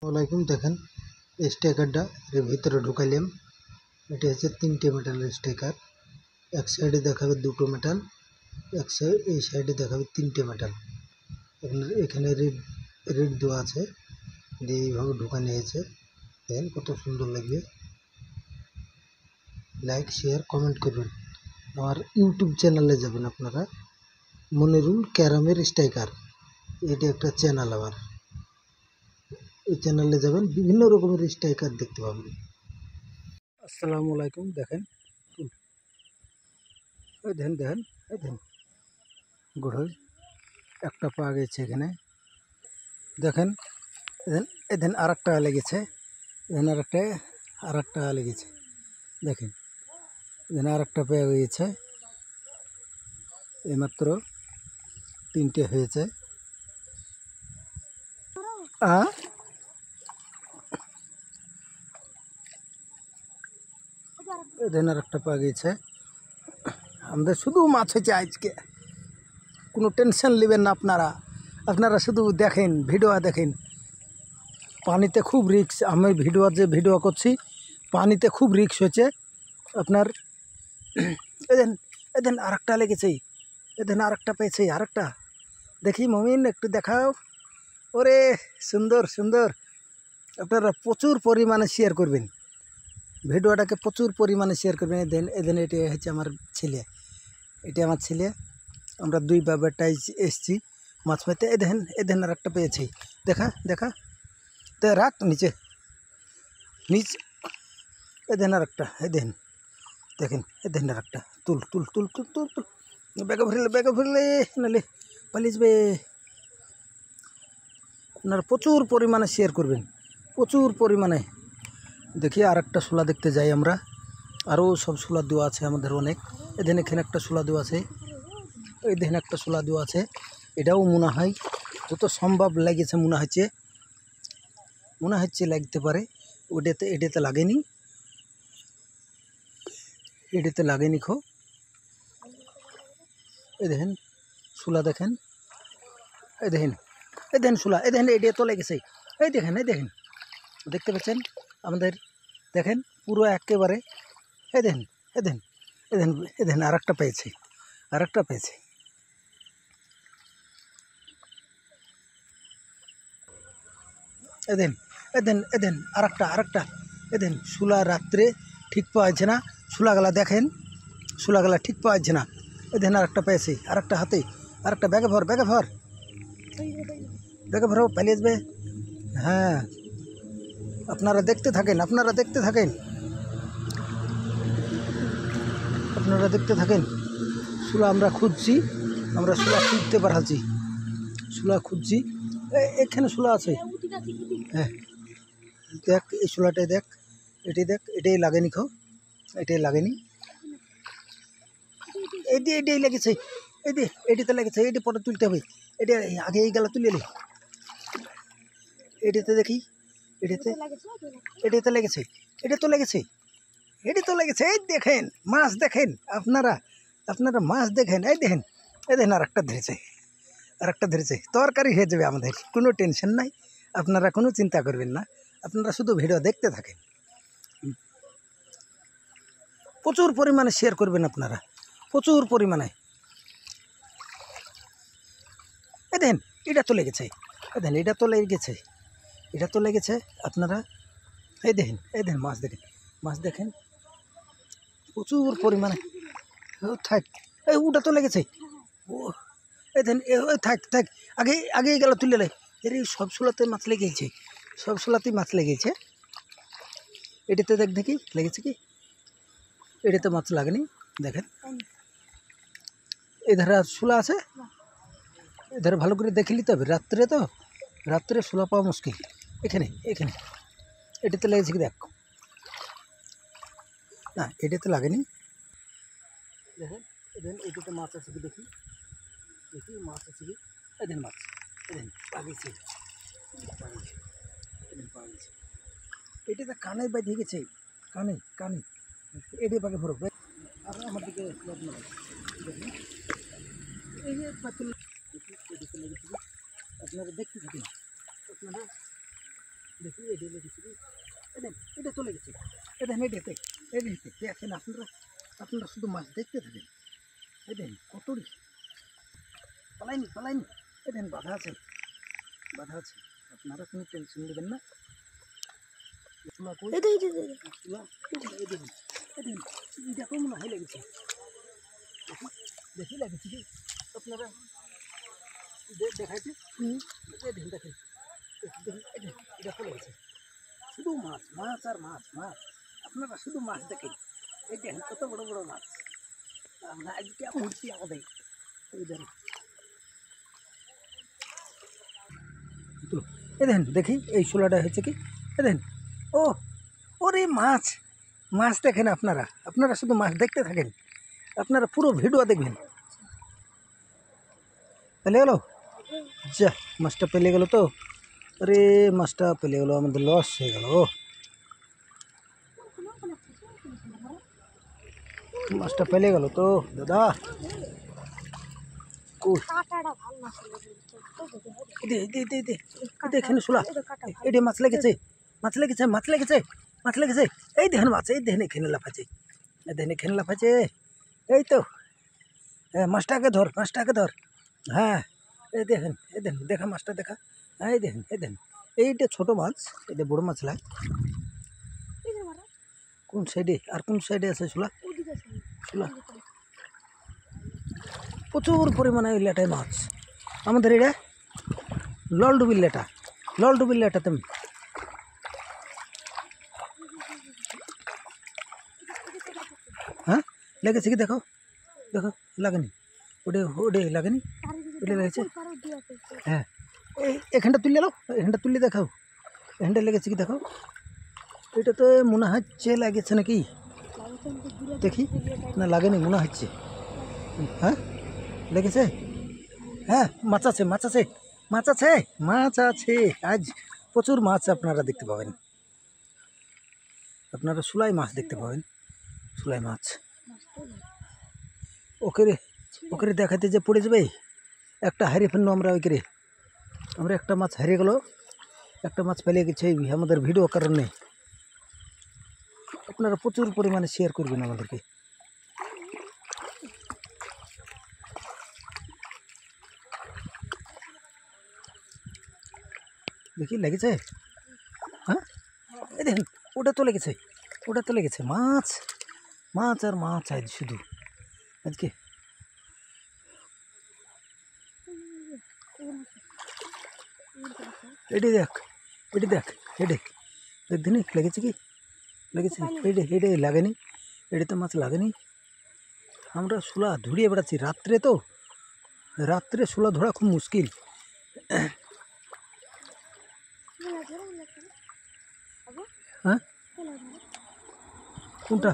ওয়ালাইকুম দেখেন এই স্টিকারটা এর ভিতরে ঢুকাইলাম। এটা হচ্ছে 3টে মেটালের স্টিকার। এক সাইডে দেখাবে 2টো মেটাল, এই সাইডে দেখাবে 3টে মেটাল। এখানে রেড দেওয়া আছে, দিয়ে এইভাবে ঢুকানো হয়েছে। দেখেন কত সুন্দর লাগবে। লাইক শেয়ার কমেন্ট করবেন। আমার ইউটিউব চ্যানেলে যাবেন আপনারা, মনিরুল ক্যারামের স্টিকার, এটা একটা চ্যানেল আমার। এই চ্যানেলে যাবেন, বিভিন্ন রকমের স্টিকার দেখতে পাবেন। আসসালামু আলাইকুম দেখেন, এই দেখেন দেখেন এই দেখেন গড়ই একটা পাওয়া গেছে এখানে। দেখেন এদিন আর একটা লেগেছে, এদিন আর একটা লেগেছে। দেখেন এদিন আর একটা পেয়ে গিয়েছে। এইমাত্র 3টে হয়েছে। এদিন আর একটা পাওয়া গিয়েছে। আমাদের শুধু মাছ হয়েছে আজকে, কোনো টেনশন নেবেন না আপনারা শুধু দেখেন, ভিডিও দেখেন। পানিতে খুব রিস্ক, আমি ভিডিও করছি, পানিতে খুব রিস্ক হয়েছে আপনার। এদিন আর একটা লেগেছে, এদিন আর একটা পেয়েছে, আর একটা দেখি মমিন একটু দেখাও। ওরে সুন্দর সুন্দর। আপনারা প্রচুর পরিমাণে শেয়ার করবেন, ভিডিওটাকে প্রচুর পরিমাণে শেয়ার করবেন। এদিন এটা হচ্ছে আমার ছেলে, এটা আমার ছেলে। আমরা 2 বাবাটাই এসছি মাছ পেতে। এদিন আর একটা পেয়েছি, দেখা তো রাখ নিচে। এদিন আর একটা, দেখেন এদিন আর একটা। তুল ব্যাগে ভরলে নালে পালিয়ে যাবে। আপনারা প্রচুর পরিমাণে শেয়ার করবেন, প্রচুর পরিমাণে। দেখি আর একটা শোলা দেখতে যাই আমরা। আরও সব শোলা দেওয়া আছে আমাদের অনেক। এখানে একটা শোলা দেওয়া আছে, এই দেখেন একটা শোলা দেওয়া আছে। এটাও মনে হয় যত সম্ভব লেগেছে, মনে হচ্ছে লাগতে পারে। এটাতে লাগেনি, খো। এই দেখেন শোলা, দেখেন এই দেখেন শোলা, এটা তো লেগেছে। এই দেখেন দেখতে পাচ্ছেন আমাদের, দেখেন পুরো একেবারে। এই দেখেন আর একটা পেয়েছে, এদেন আর একটা। শোলা রাত্রে ঠিক পাওয়া যাচ্ছে না, শোলাগুলা দেখেন, শোলাগুলা ঠিক পাওয়া যাচ্ছে না। আর একটা পেয়েছি, আর একটা হাতে, আর একটা ব্যাগে ভর পালিয়ে আসবে। হ্যাঁ, আপনারা দেখতে থাকেন, শোলা আমরা খুঁজছি, শোলা খুঁজতে পারছি, এখানে শোলা আছে। হ্যাঁ দেখ, এই শোলাটাই দেখ, এটাই লাগেনি খো, এটাই লেগেছে। এটিতে লেগেছে, এটি পরে তুলতে হবে। এটা আগে এই গেলা তুলে এলি। এটাতে দেখি, এটাতে লেগেছে, এটি তো লেগেছে। এই দেখেন মাছ, দেখেন আপনারা মাছ দেখেন। এই দেখেন আর একটা ধরেছে, তরকারি হয়ে যাবে আমাদের, কোনো টেনশন নাই। আপনারা কোনো চিন্তা করবেন না, আপনারা শুধু ভিডিও দেখতে থাকেন। প্রচুর পরিমাণে শেয়ার করবেন আপনারা, প্রচুর পরিমাণে। এই দেখেন এটা তো লেগেছে, আপনারা এই দেখেন মাছ দেখেন প্রচুর পরিমাণে। থাক, ওটা তো লেগেছে। ও এই দেখেন, থাক আগে গেল তুলে লে। এর সব শোলাতে মাছ লেগেছে, এটাতে দেখি লেগেছে কি, এটাতে মাছ লাগেনি। দেখেন এধারে শোলা আছে, এধারে ভালো করে দেখে নিতে হবে। রাত্রে শোলা পাওয়া মুশকিল। এখানে এটাতে লেগেছে কি দেখ, না এটাতে লাগেনি। দেখেন এটাতে মাছ আছে কি, দেখি মাছ আছে কি। মাছ পাগিয়েছে, এটাতে কানে বাইধে গেছে, কানে এটি পাকে ভরো। আর আমার দিকে দেখুন, এই যে আপনারা দেখতে থাকেন, দেখি এডে লেগেছে কি এদেন এটা চলে গেছে এদেন এডেতে এডেতে দেখেন আপনারা আপনারা শুধু মাছ দেখতে থাকেন এদেন কতরি পালাইনি পালাইনি এদেন বাধা আছে আপনারা কোনো টেনশন নেবেন না তুলা কই তুলা এদেন এদেন দেখো মনে হয় লেগেছে দেখি লেগেছে কি আপনারা দেখাইছে দেখেন দেখেন দেখেন এটা চলে গেছে শুধু মাছ মাছ আর মাছ মাছ আপনারা শুধু মাছ দেখেন এই দেখেন কত বড় বড় মাছ আমরা আজকে মূর্তি আমাদের এই দেখেন এই দেখেন দেখি এই শোলাটা হয়েছে কি এই দেখেন ও ওরে মাছ মাছ দেখেন আপনারা আপনারা শুধু মাছ দেখতে থাকেন আপনারা পুরো ভিডিও দেখবেন পেলে গেল যা মাছটা পেলে গেল তো আরে মাছটা পেলে গেল আমাদের লস হয়ে গেল মাছটা পেলে গেল তো দাদা এখানে শোলা এটা মাছ লেগেছে মাছ লেগেছে মাছ লেগেছে মাছ লেগেছে এই দেখেন মাছ এই দেখেন এখানে লাফাচ্ছে এই দেখেন এখানে লাফাচ্ছে এই তো মাছটাকে ধর হ্যাঁ এই দেখেন দেখা মাছটা দেখা হ্যাঁ এই দেখেন এইটা ছোটো মাছ এটা বড় মাছ লাগে কোন সাইডে আর কোন সাইডে আছে শোলা প্রচুর পরিমাণে এই লেটায় মাছ আমাদের এটা ললডুবির লেটাতে হ্যাঁ লেগেছে কি দেখো লাগেনি ওটা লাগেনি ওটা লেগেছে হ্যাঁ এখানটা তুললে দেখাও এখানটা লেগেছে কি দেখো এটা তো মনে হচ্ছে লাগেছে নাকি দেখি না লাগেনি মনে হচ্ছে হ্যাঁ লেগেছে হ্যাঁ মাছ আছে আজ প্রচুর মাছ আপনারা দেখতে পাবেন আপনারা শুলাই মাছ দেখতে পাবেন শুলাই মাছ ওকে দেখাতে যে পড়ে যাবে একটা হারিয়ে ফেললো আমরা আমরা একটা মাছ হারিয়ে গেল একটা মাছ ফেলে গেছে আমাদের ভিডিও কারণে আপনারা প্রচুর পরিমাণে শেয়ার করবেন আমাদেরকে দেখি লেগেছে হ্যাঁ এই দেখেন ওটা তো লেগেছে মাছ আর মাছ আজ শুধু আজকে এটি দেখ দেখদিনি লেগেছে কি এটা লাগেনি এটাতে মাছ লাগেনি আমরা শোলা ধুড়িয়ে বেড়াচ্ছি রাত্রে শোলা ধরা খুব মুশকিল হ্যাঁ কোনটা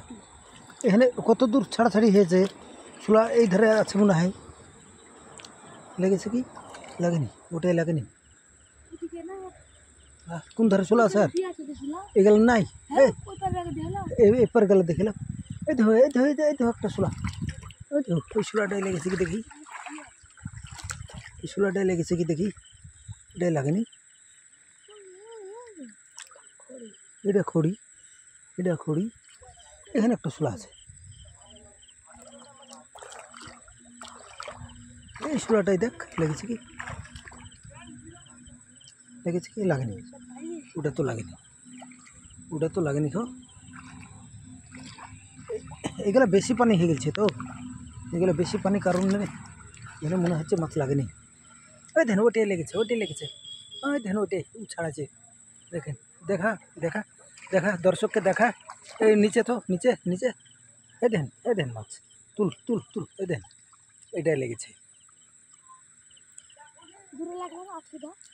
এখানে কত দূর ছাড়াছাড়ি হয়েছে শোলা এই ধারে আছে মনে হয় লেগেছে কি লাগেনি ওটাই লাগেনি কোন ধারে শোলা স্যার এগুলো নাই এপার গেলে দেখিলাম এই দেখো একটা শোলা ওই শোলাটাই লেগেছে কি দেখি এটাই লাগেনি এটা খড়ি এখানে একটা শোলা আছে এই শোলাটাই দেখ লেগেছে কি লাগেনি ওটা তো লাগেনি তো এগুলো বেশি পানি হয়ে গেছে তো এগুলো বেশি পানি কারণে এখানে মনে হচ্ছে মাছ লাগেনি ওই দেখেন ওটাই লেগেছে ওই দেখেন ওটাই ছাড়াচ্ছে দেখেন দেখা দর্শককে দেখা এই নিচে এই দেখেন মাছ তুল এই দেখেন এটাই লেগেছে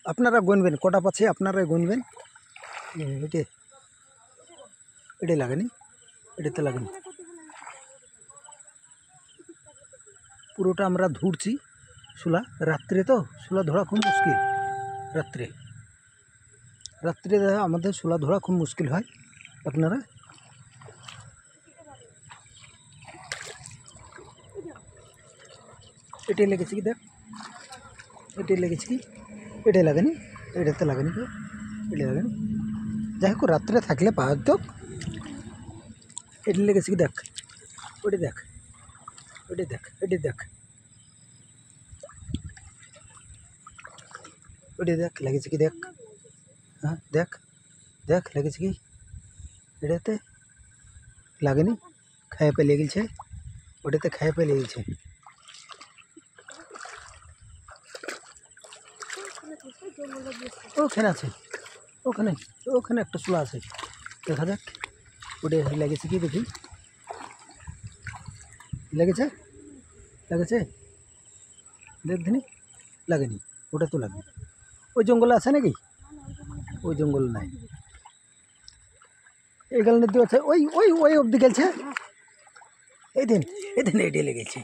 আপনারা গুনবেন কটা পাচ্ছে আপনারাই গুনবেন এটাই লাগেনি এটাতে লাগেনি পুরোটা আমরা ধরছি শোলা রাত্রে তো শোলা ধরা খুব মুশকিল রাত্রে আমাদের শোলা ধরা খুব মুশকিল হয় আপনারা এটাই লেগেছে কি দেখ এটাই লাগেনি এটাতে লাগেনি তো এটা লাগেনি যাই হোক রাত্রে থাকলে পাওয়া যেত। এটি লেগেছে কি দেখ, ওটি দেখ, ওটি দেখ, এটি দেখ, ওটি দেখ লেগেছে কি দেখ। হ্যাঁ দেখ দেখ লেগেছে কি, এটাতে লাগেনি, খাইয়ে পেয়ে লেগেছে, ওটাতে খাইয়ে পেয়ে লেগেছে। ওখানে আছে, ওখানে ওখানে একটা শোলা আছে, দেখা যাক ওটা লেগেছে কি দেখি। লেগেছে, লেগেছে, দেখ দিনি, লাগেনি, ওটা তো লাগবে। ওই জঙ্গলে আছে নাকি? ওই জঙ্গল নাই, এই গাল নদী আছে, ওই ওই ওই অবধি গেছে। এই দিন এটি লেগেছে,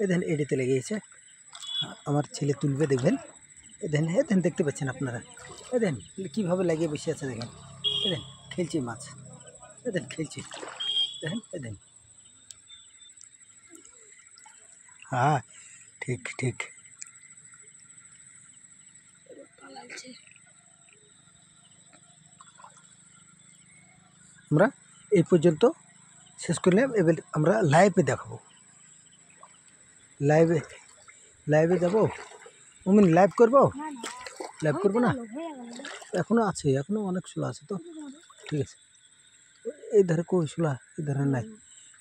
এদিন এডিতে লেগেছে। আমার ছেলে তুলবে দেখবেন। এদিন দেখতে পাচ্ছেন আপনারা, এদিন কীভাবে লাগিয়ে বসে আছে দেখেন। এদিন খেলছে মাছ, এদিন খেলছে দেখেন, এদিন। হ্যাঁ ঠিক ঠিক। আমরা এই পর্যন্ত শেষ করলে এবার আমরা লাইভে দেখাবো। লাইভে যাবো, ওমিন লাইভ করবো, লাইভ করবো না, এখনও আছে, এখনও অনেক শোলা আছে তো, ঠিক আছে। এই ধারে কই শোলা, এই ধারে নাই,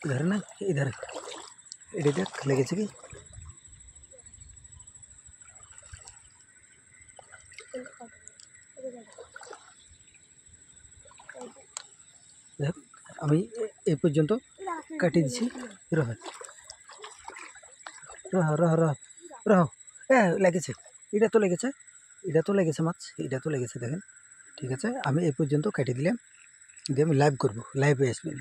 এই ধারে নাই, এই ধারে এটা দেখ লেগেছে কি। দেখ আমি এই পর্যন্ত কাটিয়ে দিচ্ছি। রহ রহ রহ রহ রহ, লেগেছে, এটা তো লেগেছে, এটা তো লেগেছে মাছ, এটা তো লেগেছে দেখেন। ঠিক আছে, আমি এই পর্যন্ত কেটে দিলাম, দিয়ে আমি লাইভ করবো, লাইভে আসবেন।